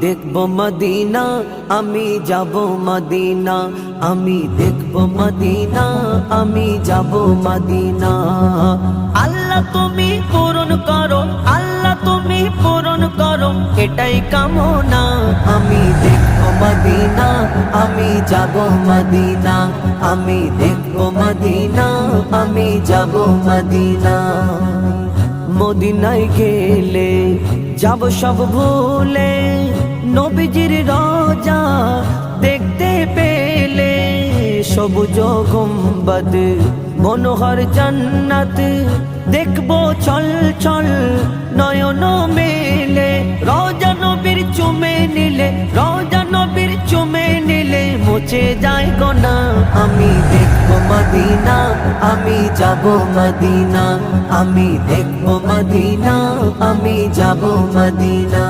দেখবো মদিনা, আমি যাব মদিনা, আমি দেখবো মদিনা, আমি যাব মদিনা। আল্লাহ তুমি পূরণ করো, আল্লাহ তুমি পূরণ করো, এটাই কামনা। আমি দেখবো মদিনা, আমি যাব মদিনা, আমি দেখবো মদিনা, আমি যাব মদিনা। মদিনায় গেলে যাব সব ভুলে, নবীজির রওজা দেখতে পেলে, সবুজ গুম্বদ মনোহর জান্নাত দেখবো চল চল নয়ন মেলে। রওজা নবীর চুমে নিলে, রওজা নবীর চুমে নিলে মুছে যায় গোনা। আমি দেখবো মদিনা, আমি যাব মদিনা, আমি দেখবো মদিনা, আমি যাব মদিনা।